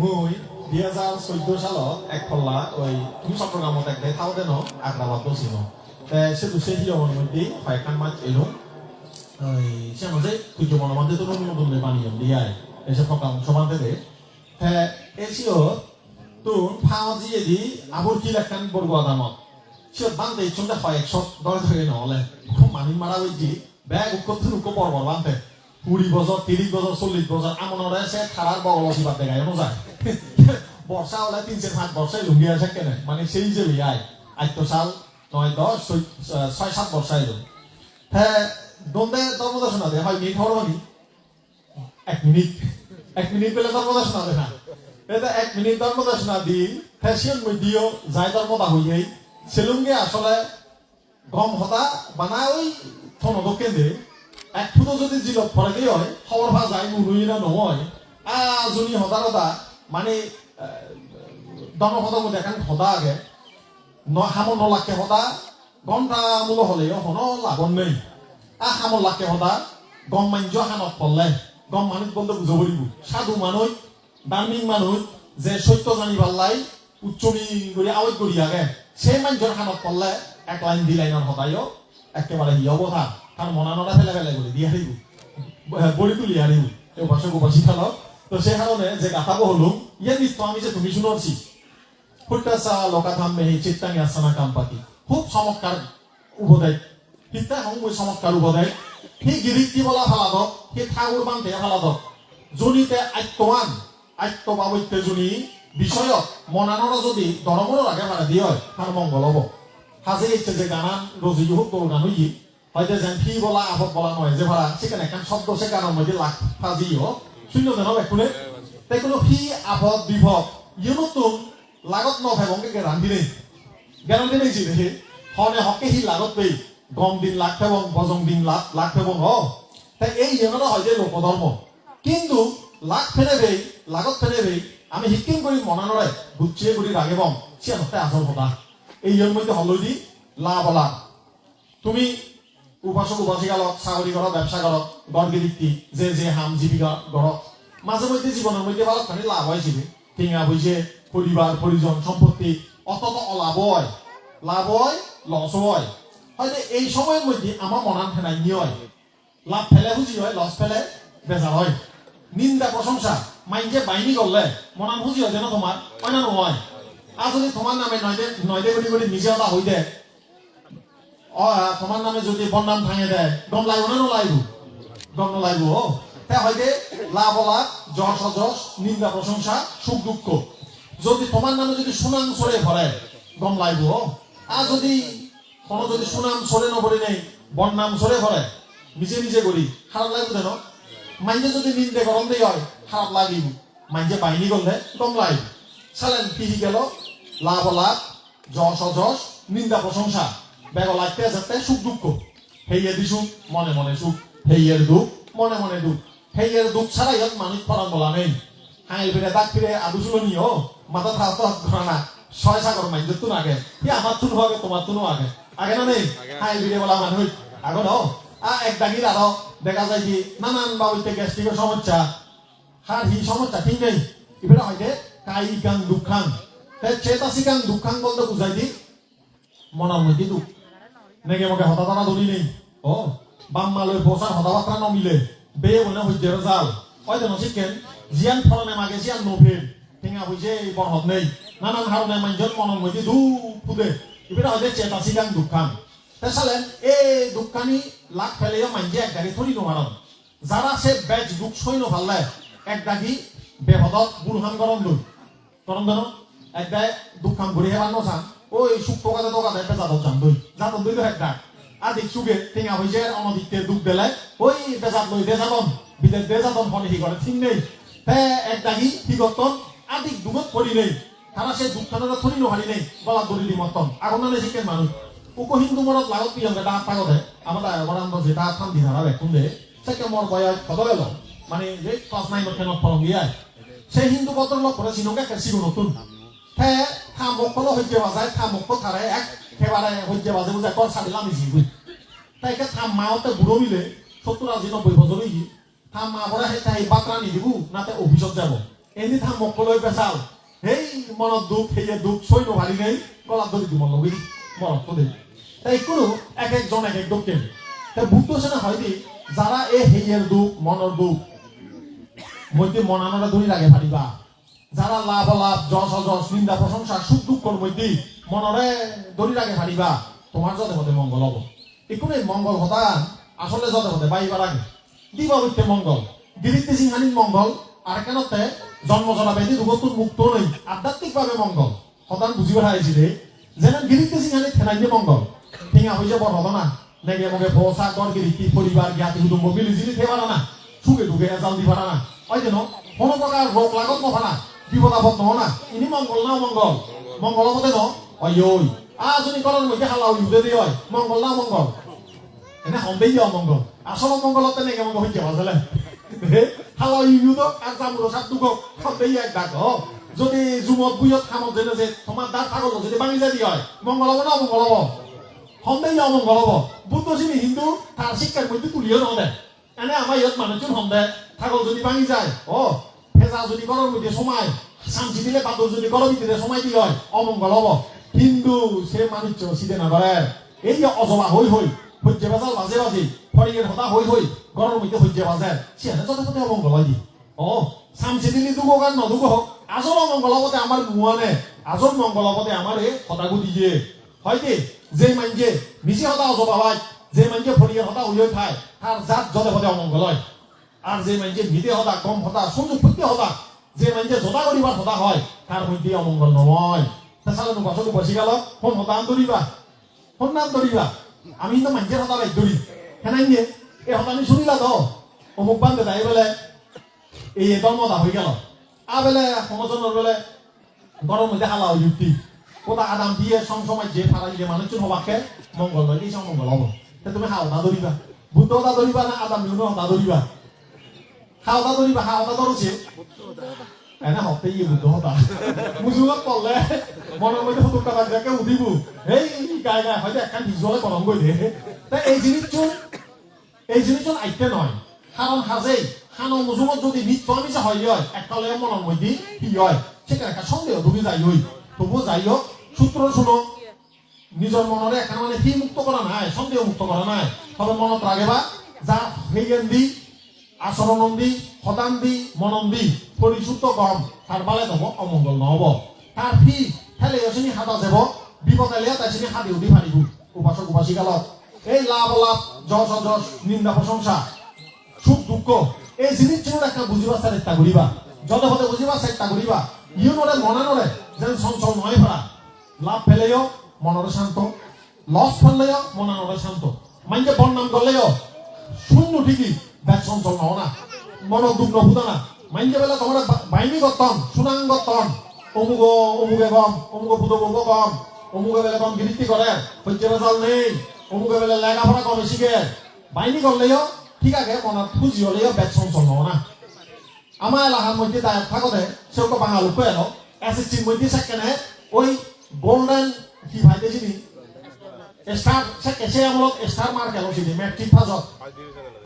মই 2014 সালত এক ফল্লা ওই তুমি চট্টগ্রামত এক দেখাও দেন আগ্রাবাদ দোষিন সে দুসে হিরোর মধ্যে কয়েকখান মাছ এলো ওই সে মাঝে তুই মনে তো নতুন বানিয়ে দিয়ায় এসে ফকা অংশ বাঁধতে দে হ্যাঁ এসিও তোর ফাও দিয়ে দি আবর কি লেখান বর্গ আদামত সে বাঁধতে ইচ্ছুন হয় 110 ধরে নহলে খুব মানি মারা হয়েছি ব্যাগ উৎকর্ষ উৎক বর্বর বাঁধতে 20 বছর 30 বছর 40 বছর আমনরে সে খারাপ বগলতি বাদ দেখায় যায় বর্ষা হলে 3-5 বর্ষায় লুঙ্গি আসে কেন মানে সেই যে আয় 8 সাল 9-10 6-7 বর্ষায় এলো হ্যাঁ দন্দে ধর্মদর্শনা দে হয় মিনিট হলো নি 1 মিনিট পেলে ধর্মদর্শনা দে না এটা 1 মিনিট ধর্মদর্শনা দিন ফ্যাশন মধ্যেও যাই ধর্মদা হইয়াই সেলুঙ্গে আসলে গম হতা বানা ওই থনদকে দে এক ফুটো যদি জিলত ফলে দিয়ে হয় খবর ভা যায় নুনুইরা নহয় আজনী হতা মানে দনপদৰ মধ্যে এখন সদা আগে হামন নলাকে সদা ঘণ্টা মূল হলেও হন লাভন নেই হামন লাকে সদা গম মাঞ্জ হানত ফললে গম মানুষ বলতে বুঝাব দিব সাধু মানুষ দার্মিক মানুষ যে সত্য জানি পাল্লাই উচ্চমি করে আওয়াজ করি আগে সেই মানুষের হানত ফললে এক লাইন দি লাইনের সদায়ও একেবারে হিয়ব তার মনা নড়া ফেলে ফেলে করে দিয়ে হারিব বড়ি তুলি হারিব এই ভাষা গোপাসী খেলক তো সেই কারণে যে গাথাবো হলো ইয়ে নৃত্য আমি যে তুমি শুনছি ফুটাসা লকাধাম মেহি চিত্তাঙ্গি আসানা কাম্পাতি খুব চমৎকার উপদেয় হিতা সংময় চমৎকার উপদেয় সেই গিরিটি বলা ফালাদক সেই ঠাকুর বান্ধে ফালাদক জনিতে আত্মবাবত্যে জনি বিষয়ক মনানরা যদি ধর্মর আগে ভাড়া দিয়ে হয় তার মঙ্গল হব হাজে ইচ্ছে যে গানান রজি হোক তোর গান হই হয়তো যেন ফি বলা আবদ বলা নয় যে ভাড়া সেখানে একখান শব্দ সে গানের মধ্যে লাখ ফাজি হোক শূন্য দেন একুনে তাই কোনো ফি আবদ বিভব ইয়ে নতুন লাগত ন ভাইবঙ্গে রান্ধি নেই গ্যারান্টি নেই দেখে হনে হকে হি লাগত পেই গম দিন লাখ ফেবং বজং দিন লাখ ফেবং হ তাই এই জেনারা হয় যে লোকধর্ম কিন্তু লাখ ফেলে বেই লাগত ফেলে বেই আমি শিকিম করি মনানরে গুচ্ছিয়ে করি রাগে বম সে হতে আসল কথা এই ইয়ের মধ্যে হলদি লাভ লাভ তুমি উপাসক উপাসিকালক চাকরি করক ব্যবসা করক গড়গিরিক্তি যে হাম জীবিকা গড়ক মাঝে মধ্যে জীবনের মধ্যে ভালোখানি লাভ হয়েছিল টিঙা হয়েছে পরিবার পরিজন সম্পত্তি অতত অলাভ হয় লাভ হয় লস হয় হয়তো এই সময়ের মধ্যে আমার মনান ফেনাই নিয়ে হয় লাভ ফেলে খুঁজি হয় লস ফেলে বেজার হয় নিন্দা প্রশংসা মাইন্ডে বাইনি করলে মনান খুঁজি হয় যেন তোমার অন্য নয় আর যদি তোমার নামে নয়দে করে নিজে ওটা হই দে তোমার নামে যদি বন্যাম ভাঙে দেয় গম লাগবো না নলাইব গম নলাইব হ্যাঁ হয়তো লাভ লাভ যশ অযশ নিন্দা প্রশংসা সুখ দুঃখ যদি তোমার নামে যদি সুনাম ছড়ে ভরে গম লাগব আর যদি কোনো যদি সুনাম ছড়ে নপড়ে নেই বন্যাম ছড়ে ভরে নিজে নিজে করি খারাপ লাগবে যেন মাইন্ডে যদি নিন্দে গরম দিয়ে হয় খারাপ লাগিব মাইন্ডে বাইনি করলে গম লাগবে চালেন পিহি গেল লাভ লাভ যশ অযশ নিন্দা প্রশংসা বেগ লাগতে যাতে সুখ দুঃখ হেইয়ে দি সুখ মনে মনে সুখ হেইয়ের দুঃখ মনে মনে দুঃখ হেইয়ের দুঃখ ছাড়া ইয়াত মানুষ ফরান বলা নেই হাঁড়ি ফিরে দাগ ফিরে আদুসুলো নিও মাথা থাকতো ধরা না 6 সাগর মাইন্ডের তুন আগে আমার তুন আগে তোমার তুনও আগে না নেই হাঁড়ি ফিরে বলা মানুষ আগে ন এক দাগির আরো দেখা যায় কি নানান বাবুতে গ্যাস্ট্রিকের সমস্যা হার হি সমস্যা ঠিক নেই এবারে হয়তো কায়িকাং দুঃখাং চেতাসিকাং দুঃখাং বলতে বুঝাই দি মনের মধ্যে দুঃখ নেগে মগে হতাশা ধরি নেই ও বাম্মালৈ বসার হতাবাত্রা নমিলে বেয়ে বলে হইতে জাল হয়তো নশিকেন জিয়ান ফলনে মাগে জিয়ান নভের ঠেঙা হইছে বরহত নেই নানান কারণে মানুষজন মনের মধ্যে দুঃখ ফুদে এবারে হয়তো চেতাসিকাং দুঃখাং তাছাড়া এই দুঃখানি লাখ ফেলেও মানুষে এক দাগি থরি নোয়ারন যারা সে বেজ দুঃখ সই নভালে এক দাগি বেহদত বুলহান গরম দই গরম দেন এক দায় দুঃখান ঘুরি হেবার নসান ওই সুখ টোকাতে টোকাতে বেজাদত যান দই জাতন দই তো এক দাগ আর দেখ সুগে টেঙা হয়েছে অনদিকতে দুঃখ দিলে ওই বেজাত লই দেজাতন বিদেশ দেজাতন ফলে হি করে ঠিক নেই এক দাগি হি করতন আদিক দুঃখত পড়ি নেই তারা সে দুঃখানটা থরি নোহারি নেই গলা দড়ি মতন আগুন নালে শিখেন মানুষ উপ হিন্দু মরত লাগত পিয়ঙ্গে ডাক পাগতে আমরা বরান্দ যেটা থাম দি ধারা বেকুন্দে সেকে মর বয়স খবর এলো মানে যে ক্লাস 9 এর কেন ফলং গিয়া সেই হিন্দু বদর লোক করে সিনঙ্গে কেসিগো নতুন হ্যাঁ থামকল হইতে বাজায় থামক থারে এক খেবারে হইতে বাজে বুঝে কর সাদিলাম জিবুই তাইকে থাম মাওতে বুড়ো মিলে 70 80 90 বছর হই থাম মা বড় হে তাই বাতরা নি দিবু নাতে অফিসত যাব এনি থাম মকলৈ পেছাল সেই মনত দুখ সেয়ে দুখ সৈন্য ভারি নেই গলাত ধরি দিব লগি মনত তো দেই তাই কোনো এক একজন এক এক দুখ কেন তাই বুদ্ধ সেনা হয় দি যারা এই হেয়ের দুখ মনের দুখ মধ্যে মনানোরা ধরি লাগে ভারিবা যারা লাভ লাভ যশ অযশ নিন্দা প্রশংসা সুখ দুঃখর মধ্যে মনরে ধরি লাগে ভারিবা তোমার যতে মতে মঙ্গল হব একটু মঙ্গল হতা আসলে যতে মতে বাইবার আগে দিবা হইতে মঙ্গল গিরিতে সিংহানির মঙ্গল আর কেনতে জন্ম জলা ব্যাধি রোগতুর মুক্ত নেই আধ্যাত্মিক ভাবে মঙ্গল হতান বুঝিবার আইছিলে যেন গিরিতে সিংহানি থেনাইলে মঙ্গল ঠিঙা হইছে বড় হতো না নেগে মগে ভোসা গড় গিরিতি পরিবার জ্ঞাতি কুটুম্ব মিলিজিলি থেবারা না সুখে দুঃখে এজাল দিবারা না ওই যেন কোনো প্রকার রোগ লাগত নফানা বিপদ আপদ নহ না ইনি মঙ্গল না মঙ্গল মঙ্গল মতে ন ওই ওই আজনী করণ মধ্যে হালা উঠে দিয়ে হয় মঙ্গল না মঙ্গল এনে হন্দেই যাও মঙ্গল আসল মঙ্গলতে নেগে মঙ্গল হইতে বাজলে হালা ইউ তো আর জামুরো সাত দুঃখ হন্দেই এক ডাক যদি জুমত বুয়ত খামত যেন যে তোমার দাঁত থাকল যদি ভাঙি যাই হয় মঙ্গল হব না মঙ্গল হব হন্দেই যাও মঙ্গল হব বুদ্ধ চিনি হিন্দু তার শিক্ষার মধ্যে তুলিও নদে এনে আমার ইয়ত মানুষজন হন্দে থাকল যদি ভাঙি যায় ও ফেজা যদি গরম মধ্যে সময় শান্তি দিলে পাথর যদি গরম ভিতরে সময় দি হয় অমঙ্গল হব হিন্দু সে মানুষ সিদে না ধরে এই যে অজলা হই হই হজ্জে বাজাল বাজে বাজে ফরিয়ের হতা হই হই গরম মধ্যে হজ্জে বাজে সিয়ানে যত পথে অমঙ্গল হয় দি ও শান্তি দিলি দুগো গান নদুগ হোক আসল অমঙ্গল হবতে আমার মুয়ানে আসল মঙ্গল হবতে আমার এই হতাগু দিয়ে হয় কি যে মানছে মিছি হতা অজবা হয় যে মানছে ফরিয়ের হতা হই হই খায় তার জাত যত পথে অমঙ্গল হয় আর যে মানছে মিদে হতা কম হতা সংযোগ করতে হতা যে মানছে জোতা করিবার হতা হয় তার মধ্যে অমঙ্গল নয় তাছাড়া বছর বসে গেল ফোন হতান ধরিবা ফোন নাম ধরিবা আমি কিন্তু মানছে হতা লাইক ধরি হেনাই নিয়ে এই হতানি শুনিলা তো অমুক বান্ধে তাই বলে এই দলমতা হয়ে গেল আ বেলে সমজনের বেলে গরম মধ্যে হালা যুক্তি কোথা আদাম দিয়ে সময় যে ফারা দিয়ে মানুষজন হবাকে মঙ্গল নয় এই মঙ্গল হব তুমি হাওতা ধরিবা বুদ্ধ হতা ধরিবা না আদাম বিউন হতা ধরিবা হাওতা ধরিবা হাওতা ধরছে এনে হতে ইয়ে বুদ্ধ হতা মুসুলত পড়লে মনের মধ্যে ফটো কাটা যাকে উঠিব এই গায়ে গায়ে হয়তো একখান ভিজুয়ালে গরম করে দে তাই এই জিনিসজন আইতে নয় কারণ হাজেই হানো মুসুমত যদি নিত্য আমি যে হয় এককালে মনের মধ্যে কি হয় সেখানে একটা সন্দেহ তুমি যাই হই তবুও যাই হোক সূত্র শুনো নিজের মনরে এখন মানে কি মুক্ত করা নাই সন্দেহ মুক্ত করা নাই তবে মনত রাখেবা যা হেগেন দি আচরণ দি সদান দি মনন দি পরিশুদ্ধ গম তার বালে যাব অমঙ্গল নহব তার ফি খেলে এসিনি হাতা যাব বিপদ এলিয়া তাই সিনি হাতি উঠি ফারিব উপাসক উপাসিকালত এই লাভ লাভ যশ অযশ নিন্দা প্রশংসা সুখ দুঃখ এই জিনিসগুলোর একটা বুঝিবার চেষ্টা করিবা যত হতে বুঝিবার চেষ্টা করিবা ইউ নরে মনে নরে যেন চঞ্চল নয় ফেরা লাভ ফেলেও মনরে শান্ত লস ফেললেও মনে নরে শান্ত মাইকে বন্নাম করলেও শূন্য ঠিকই ব্যাগ চঞ্চল নহ না মন দুঃখ নভুতা না মাইকে বেলা তোমার বাইনি গতন সুনাং গতন অমুকে গম অমুক বুধ বলবো গম অমুকে বেলা গম গিরিতি করে হচ্ছে বেজাল নেই অমুকে বেলা লেখাপড়া কম শিখে বাইনি করলেও ঠিক আছে মনত খুঁজি হলেও ব্যাগ চঞ্চল নহ না আমার এলাকার মধ্যে তাই থাকতে সেও বাঙালি এলো এসএসসির মধ্যে সেখানে ওই গোল্ডেন কি ভাইতেছিনি স্টার সে আমলত স্টার মার্ক এলো সিনি মেট্রিক পাসত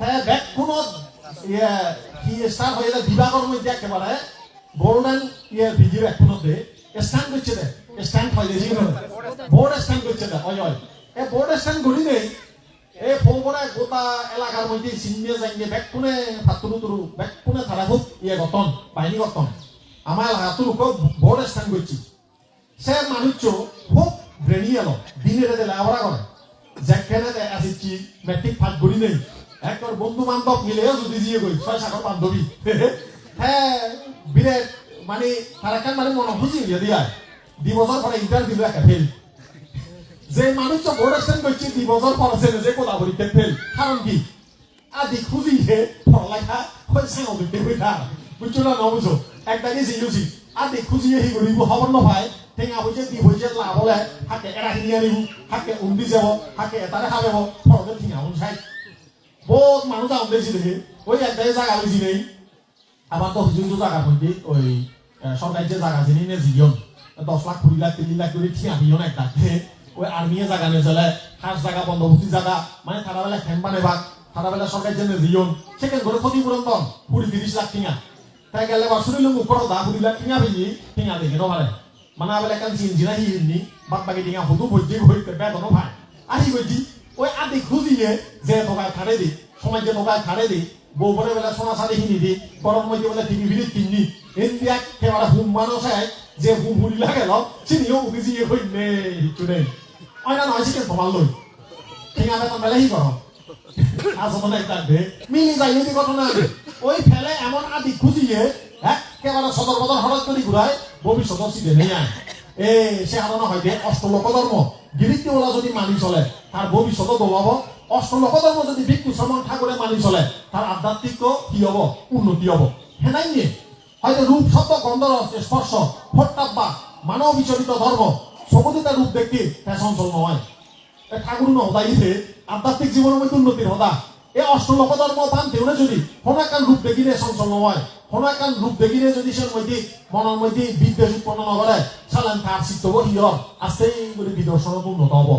হ্যাঁ ব্যাগ কোনো কি স্টার হয়ে বিভাগের মধ্যে একেবারে গোল্ডেন ভিডিও এক কোনোতে স্ট্যান্ড করছে দে স্ট্যান্ড পাইলেছি বোর্ড স্ট্যান্ড করছে দে ওই ওই এই বোর্ড স্ট্যান্ড করি নেই এই ফোনে গোটা এলাকার মধ্যে চিনিয়ে যাইয়ে ব্যাগ কোনে ফাতুরু তুরু ব্যাগ কোনে থাকা খুব গতন বাহিনী গতন আমার এলাকার লোক বোর্ড স্ট্যান্ড করছি সে মানুষ খুব ব্রেনি এলো দিনের লেখাপড়া করে যেখানে আসিছি মেট্রিক পাস করি নেই একবার বন্ধু বান্ধব মিলেও যদি দিয়ে গই ৬-৭ বান্ধবী হ্যাঁ বিরাট মানে তার একটা মানে মনে খুশি হয়ে দিয়া ২ বছর পরে ইন্টারভিউ একটা ফেল যে মানুষ বোর্ড স্ট্যান্ড করছে ২ বছর পর আছে যে কোলা পরীক্ষা ফেল কারণ কি আদি খুঁজি হে পড়ালেখা হয়েছে অভিজ্ঞ হয়ে থাক বুঝছো না নবুঝো একটাকে জিনিসি আদি খুঁজিয়ে হি করিব হবর নভাই ঠেঙা হয়েছে দি হয়েছে লাভ হলে হাকে এরা কিনে আনিব হাকে উন্দি যাব হাকে এটারে খাবেব ফরকে ঠিঙা উঠাই বহুত মানুষ আনতেছি দেখে ওই একটাই জায়গা বেশি নেই আমার তো হুজুর জায়গা মধ্যে ওই সরকারি যে জায়গা চিনি নে জিয়ন 10 লাখ 20 লাখ 30 লাখ করে ঠিয়া বিয়ন একটা ওই আর্মিয়ে জায়গা নিয়ে চলে খাস জায়গা বন্দোবস্তি জায়গা মানে তারা বেলা খেন বানাইবা তারা বেলা সরকারি যে জিয়ন সেখানে করে ক্ষতিপূরণ দন 20-30 লাখ ঠিয়া তাই গেলে বা শুনিল মুখর দা বুড়িলা টিঙা ভেঙি টিঙা দেখে নবারে মানে আবার একান চিনচিনা হিনি বাদ বাকি টিঙা হুদু বইতে বইতে বেদনো ভাই আহি বইতি ওই আদি খুঁজিয়ে যে তোকায় খাড়ে দি সময় যে তোকায় খাড়ে দি বউ বলে বেলা সোনা সারি হিনি দি গরম মধ্যে বলে টিভি ভিড়ি কিনি এনদিয়া কেবারে হুম মানুষ যে হুম হুড়ি লাগে ল চিনিও উগিজি এ কই নে হিটু নেই অয়না নয় চিকেন তোমার লই টিঙা বেতন বেলা হি করো আসলে একটা দে মিলি যাই এই ঘটনা ওই ফেলে এমন আদি খুঁজিয়ে একেবারে সদর বদর হঠাৎ করে ঘুরায় ভবিষ্যৎ সিধে নেই আয় সে হারানো হয় যে অষ্টলোক ধর্ম গিরিত্তি ওরা যদি মানি চলে তার ভবিষ্যৎ দোলাব অষ্টলোক ধর্ম যদি ভিক্ষু শ্রমণ ঠাকুরে মানি চলে তার আধ্যাত্মিক কি হব উন্নতি হব হেনাই নিয়ে হয়তো রূপ শব্দ গন্ধ স্পর্শ ফোট্টাব্বা মানব বিচলিত ধর্ম সবদিতা রূপ দেখতে ফ্যাশন চল নয় ঠাকুর নহদাইতে আধ্যাত্মিক জীবনের মধ্যে উন্নতির হদা এই অষ্টলোক ধর্ম পান্তে উনি যদি কোনাকান রূপ দেখিলে চঞ্চল নয় কোনাকান রূপ দেখিলে যদি সে মধ্যে মনের মধ্যে বিদ্বেষ উৎপন্ন নকরে চালান তার চিত্ত হিয়র আস্তে করে বিদর্শনত উন্নত হব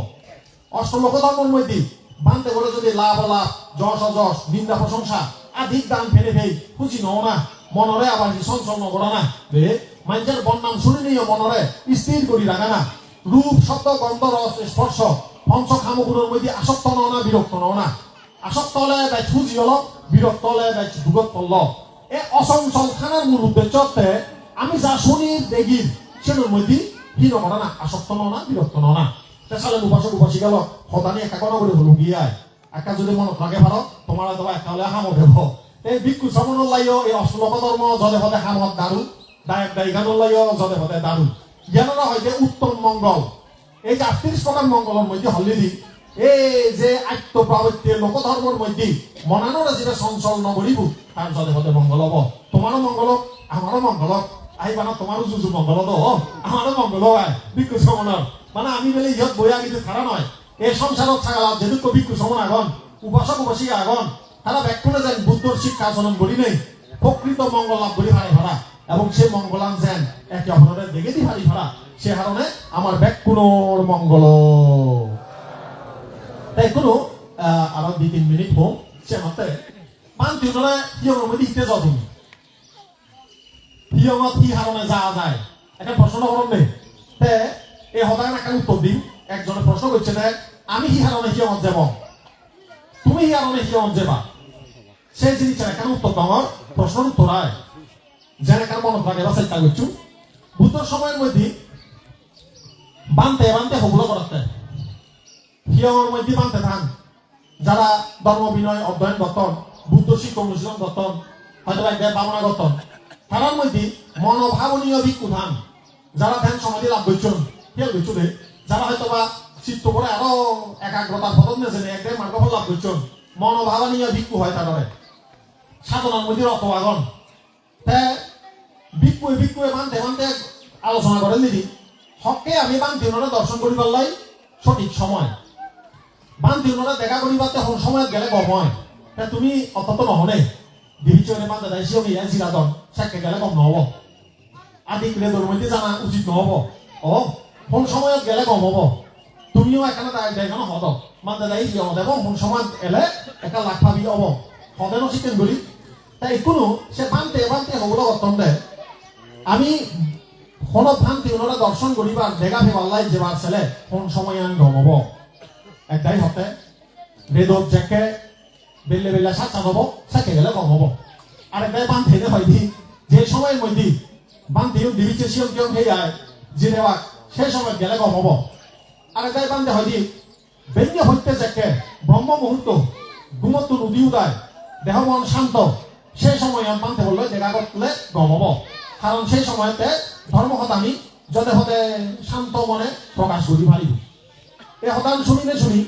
অষ্টলোক ধর্মের মধ্যে বানতে করে যদি লাভ লাভ যশ অযশ নিন্দা প্রশংসা আধিক দান ফেলে ফেই খুঁজি নও না মনরে আবার চঞ্চল নকরা না রে মানুষের বন্যাম শুনি নিও মনরে স্থির করি রাখা না রূপ শব্দ গন্ধ রস স্পর্শ পঞ্চ খামগুলোর মধ্যে আসক্ত নও না বিরক্ত নও না আসক্ত হলে তাই খুঁজি হল বিরক্ত হলে তাই দুগত করল এ অচঞ্চল খানার মূল উদ্দেশ্য আমি যা শুনি দেখি সেটার মধ্যে কি নকরা না আসক্ত নও না বিরক্ত নও না তেসালে উপাসক উপাসী গেল সদানি একা কোনো করে হলো গিয়ায় একা যদি মনত লাগে ভালো তোমার হয়তো একা হলে হামক দেব এই ভিক্ষু শ্রমণর লাইও এই অশ্লোক ধর্ম জলে পদে হামত দারু দায়ক দায়িকানোর লাইও জলে পদে দারু জ্ঞানরা হয় যে উত্তম মঙ্গল এই যে 38 প্রকার মঙ্গলের মধ্যে হলিদি এই যে আত্মপ্রাবৃত্তির লোকধর্মের মধ্যে মনানোরা যেটা চঞ্চল নগরিব তার জলে পদে মঙ্গল হব তোমারও মঙ্গল আমারও মঙ্গল আইবানা তোমারও জুজু মঙ্গল তো আমারও মঙ্গল হয় ভিক্ষু শ্রমণর মানে আমি বলে ইহত বইয়া কিন্তু খারা নয় এই সংসারত থাকালাম যেহেতু ভিক্ষু শ্রমণ আগন উপাসক উপাসিকা আগন তারা ব্যাখ্যা যেন বুদ্ধর শিক্ষা আচরণ করি নেই প্রকৃত মঙ্গল লাভ করি হারে ভাড়া এবং সে মঙ্গলান যেন একে অপরের দেখে দি হারি ভাড়া সে কারণে আমার ব্যাকুণর মঙ্গল তাই কোনো আরো 2-3 মিনিট হোক সে মতে পান্তি নলে হিয়ঙের মধ্যে হিতে যাও তুমি হিয়ঙত কি কারণে যা যায় একটা প্রশ্ন করুন নেই তে এই হতায় একটা উত্তর দিন একজনে প্রশ্ন করছে যে আমি কি কারণে হিয়ঙত যাব তুমি কি কারণে হিয়ঙত যাবা সেই জিনিসটা কেন উত্তর তোমার প্রশ্নের উত্তর হয় যেন কেন মনত রাখে বা চেষ্টা করছু বুদ্ধর সময়ের মধ্যে বানতে বানতে হবুলো করতে হিয়ঙের মধ্যে বানতে থান যারা ধর্ম বিনয় অধ্যয়ন গঠন বুদ্ধ শিক্ষক অনুশীলন গঠন হয়তো একবার ভাবনা গঠন তার মধ্যে মনোভাবনীয় ভিক্ষু থান যারা ধ্যান সমাধি লাভ করছেন খেয়াল করছো রে যারা হয়তো বা চিত্ত করে আরো একাগ্রতার পথ নেছেন একদম মার্গফল লাভ করছেন মনোভাবনীয় ভিক্ষু হয় তাদের সাধনার মধ্যে রত আগন ভিক্ষুয়ে ভিক্ষুয়ে বানতে বানতে আলোচনা করেন দিদি হকে আমি বানতে ওনারা দর্শন করি পারলাই সঠিক সময় বানতে ওনারা দেখা করি পারতে সময় গেলে কম হয় তুমি অত্যন্ত নহনে দিদি চলে বানতে যাই সিও গিয়া জিরাদন সাক্ষে গেলে কম নহব আদি ক্রিয়াদের মধ্যে জানা উচিত নহব ও কোন সময়ত গেলে কম হব তুমিও এখানে দেখানো হদ বানতে যাই জিও দেব কোন সময় এলে একটা লাখ ভাবি হব হদেন চিকেন করি তাই কোনো সে বানতে বানতে হবলো গঠন দেয় আমি কোন ভ্রান্তি ওনারা দর্শন করিবার দেখা ফেবাল্লাই যেবার ছেলে কোন সময় আমি গমব একটাই হতে বেদক জেকে বেলে বেলে সাত হব সাকে গেলে কম হব আর একটাই বান্ধে হয়নি যে সময়ের মধ্যে বান্ধেও দিবিছে শিয়ম কিয়ম হয়ে যায় যে দেওয়া সেই সময় গেলে কম হব আর একটাই বান্ধে হয়নি বেঞ্জ হইতে জেকে ব্রহ্ম মুহূর্ত ঘুমত্ব নদী উদায় দেহ মন শান্ত সেই সময় বান্ধে বললে দেখা করলে গম হব কারণ সেই সময়তে ধর্ম কথা আমি যতে হতে শান্ত মনে প্রকাশ করি পারি এই হতান শুনিলে শুনি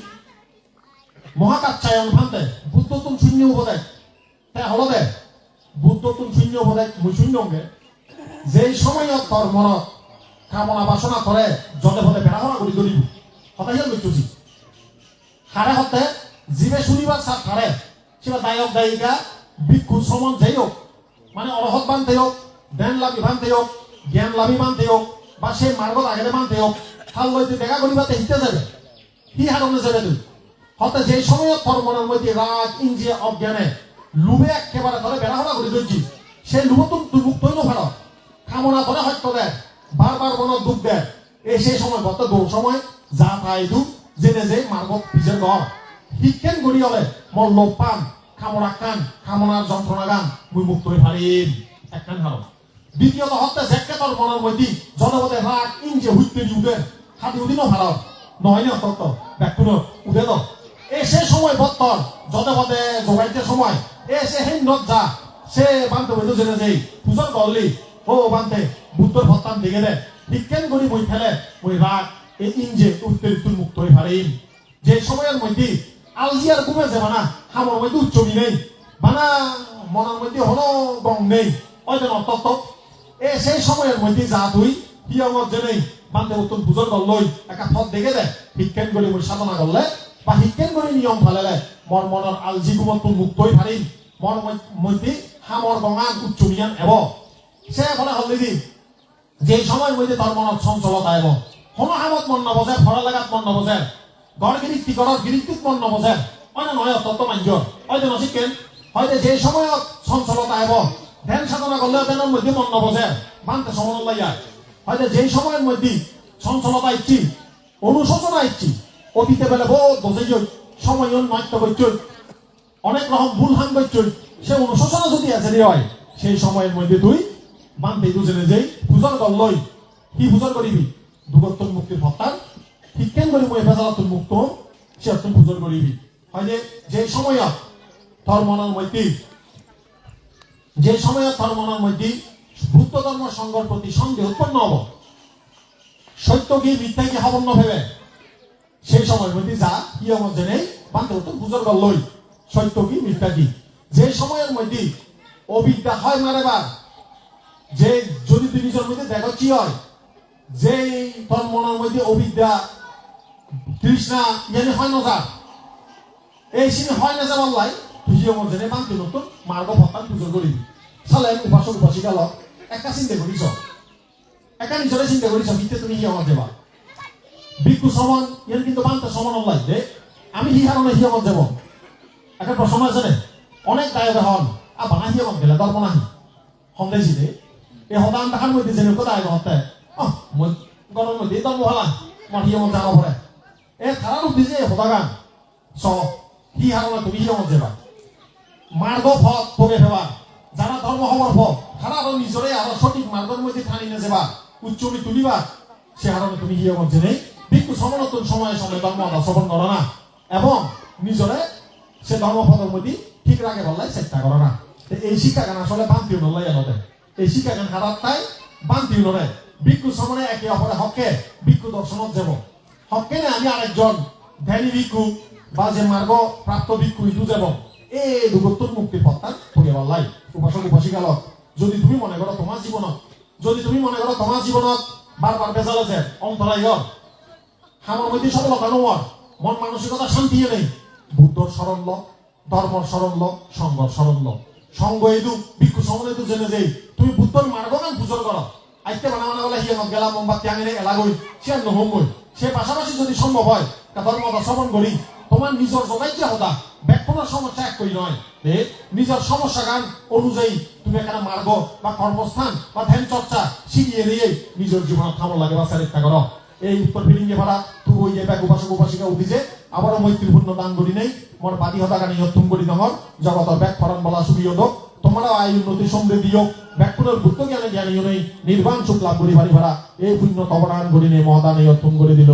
মহাকাচ্ছায়ন ভান্তে বুদ্ধ তুম শূন্য উপদেশ তাই হল দে বুদ্ধ তুম শূন্য উপদেশ মুই শূন্য অঙ্গে যেই সময়ত তোর মনত কামনা বাসনা করে যতে হতে বেড়াহরা করি ধরিব হতাই লইছি হারে হতে জীবে শুনিবার সাথ হারে সেবা দায়ক দায়িকা ভিক্ষু সমান যাই হোক মানে অরহত বানতে হোক ধ্যান লাভী বানতে হোক জ্ঞান লাভী বানতে হোক বা সেই মার্গত আগেতে বানতে হোক হাল লইতে দেখা করিবাতে হিতে যাবে কি হারণে যাবে তুই হতে যে সময়ত তোর মনের মধ্যে রাগ ইঞ্জিয়া অজ্ঞানে লুবে একেবারে ধরে বেড়াহরা করে ধরছি সেই লুবতন তুই মুক্তই নভারত কামনা করে হত্যা দেয় বারবার মনত দুঃখ দেয় এই সেই সময় বর্ত দৌড় সময় যা তাই দু জেনে যে মার্গত পিছের ঘর শিক্ষেন গড়ি হলে মর লোভ পান কামনা কান কামনার যন্ত্রণা গান মুই মুক্ত হয়ে পারিম একখান হারম দ্বিতীয়ত হত্যা জেকে তোর মনের মধ্যে জনপদে রাগ ইঞ্জে হুইতে উঠে হাতি উদিনও ভারত নহয় না তত্ত্ব ব্যাকুণ উঠে তো এসে সময় বত্তর জনপদে যোগাইতে সময় এসে হেন নত যা সে বানতে হইতো জেনে যাই পূজার গল্লি ও বানতে বুদ্ধর ভত্তান দেখে দেয় বিজ্ঞান করি বই ফেলে ওই রাগ এই ইঞ্জে উঠতে তুই মুক্ত হয়ে পারিম যে সময়ের মধ্যে আলজিয়ার ঘুমে যাবে না হামর মধ্যে উচ্চমি নেই বানা মনের মধ্যে হলো গং নেই ওই যেন তত্ত্ব এ সেই সময়ের মধ্যে যা তুই হিয়মত যে নেই বানতে উত্তম পূজার গল্লই একটা পথ দেখে দেয় বিজ্ঞান করি বই সাধনা করলে বা বিজ্ঞান করি নিয়ম ফেলেলে মন মনের আলজি ঘুমত তুই মুক্ত হয়ে পারিম মন মধ্যে হামর গঙান উচ্চমিয়ান এব সে ফলে হলে দি যে সময়ের মধ্যে তোর মনত চঞ্চলতা এব কোনো হামত মন নবজে ভরা লাগাত মন নবজে গড় গিরিক্তি গড়র গিরিক্তিত মন নবজে অন্য নয় তত্ত্ব মাঞ্জ হয়তো নশিকেন হয়তো যে সময়ত চঞ্চলতা এব ধ্যান সাধনা করলে ধ্যানের মধ্যে মন নবজে মানতে সমন লাইয়া হয়তো যে সময়ের মধ্যে চঞ্চলতা ইচ্ছি অনুশোচনা ইচ্ছি অতীতে বেলে বহুত বসে যাই সময় নষ্ট করছে অনেক রকম ভুল হাম করছে সে অনুশোচনা যদি আছে হয় সেই সময়ের মধ্যে তুই মানতে দুজনে যেই পূজার গল লই কি পূজার করিবি দুগত্তর মুক্তির ভত্তার ঠিক কেন করি মই ভেজালাতুল মুক্ত সে তুই পূজার করিবি হয় যে সময়ত তোর মনের মধ্যে যে সময়ত তোর মনের মধ্যে বুদ্ধ ধর্ম সংঘর প্রতি সন্দেহ উৎপন্ন হব সত্য কি মিথ্যা কি হবন্ন ভেবে সেই সময়ের মধ্যে যা কি আমার জেনে মানতে হতো পূজার গল লই সত্য কি মিথ্যা কি যে সময়ের মধ্যে অবিদ্যা হয় মারেবার যে যদি তুই নিজের মধ্যে দেখো কি হয় যে তোর মনের মধ্যে অবিদ্যা তৃষ্ণা ইয়ানি হয় না যা এই সিনে হয় না যা বললাই তুই আমার জেনে মানতে নতুন মার্গ ভত্তান পুজো করিবি সালে উপাসক উপাসিকা লক একটা চিন্তা করিস একা নিজরে চিন্তা করিস মিথ্যে তুমি হি আমার দেবা ভিক্ষু সমান ইয়ান কিন্তু মানতে সমান হল যে আমি হি হারণে হি আমার দেব একটা প্রশ্ন আছে অনেক দায়ক হন আর বানা হি আমার গেলে ধর্ম নাহি সন্দেহ রে এই সদান দেখার মধ্যে যেন কোথায় হতে মই গরম মধ্যে ধর্ম হলা মাটি আমার জানা পড়ে এ খারাপ দিছে সদাগান স হি হারণে তুমি হি আমার দেবা মার্গ পথ পগে ফেবা যারা ধর্ম হবার পথ খারাপ নিজরে আর সঠিক মার্গের মধ্যে ঠানি না যাবা উচ্চমি তুলিবা সে হারণে তুমি হি আমার জেনে ভিক্ষু সমানতন সময়ে সময়ে ধর্ম আচরণ করো না এবং নিজরে সে ধর্মপথের মধ্যে ঠিক রাখে বললাই চেষ্টা করো না এই শিক্ষাগান আসলে বান্তিও নলাই আনতে এই শিক্ষাগান হারাত তাই বান্তিও নয় ভিক্ষু সমানে একে অপরে হকে ভিক্ষু দর্শনত যাব হকে না আমি আরেকজন ধ্যানী ভিক্ষু বা যে মার্গ প্রাপ্ত ভিক্ষু ইটু যাব এই দুগত্তর মুক্তির পথটা পড়ে বললাই উপাসক উপাসিকালক যদি তুমি মনে করো তোমার জীবনত বারবার বেজাল আছে অন্তরায় আমার মধ্যে সফলতা নোয়ার মন মানসিকতা শান্তি নেই বুদ্ধর স্মরণ ল ধর্মর স্মরণ ল সংঘর স্মরণ ল সঙ্গ এদু ভিক্ষু সমন এদু জেনে যাই তুমি বুদ্ধর মার্গগান পূজন করো আইতে বানা বলে হিয়ে গেলা মোমবাতি আঙিনে এলাগই সে নহমই সে পাশাপাশি যদি সম্ভব হয় তা ধর্মটা শ্রবণ করি তোমার নিজের জগাইতে হতা ব্যাকরণের সমস্যা এক করি নয় নিজের সমস্যা গান অনুযায়ী তুমি এখানে মার্গ বা কর্মস্থান বা ধ্যান চর্চা শিখিয়ে দিয়ে নিজের জীবন থামো লাগে বা চেষ্টা করো এই উত্তর ফিলিংয়ে ভাড়া তুই ওই যে ব্যাগ উপাসক উপাসিকা উঠিছে আবারও মৈত্রীপূর্ণ দান করি নেই মন বাদি হতা গানি তুম করি নহর জগতর ব্যাগ ফরান বলা সুবিয় হোক তোমরা আয় উন্নতি সমৃদ্ধি হোক ব্যাকুণের বুদ্ধ জ্ঞানে জ্ঞানীয় নেই নির্বাণ সুখ লাভ করি ভারি ভাড়া এই পুণ্য তবদান করি নেই মহাদান তুম করে দিল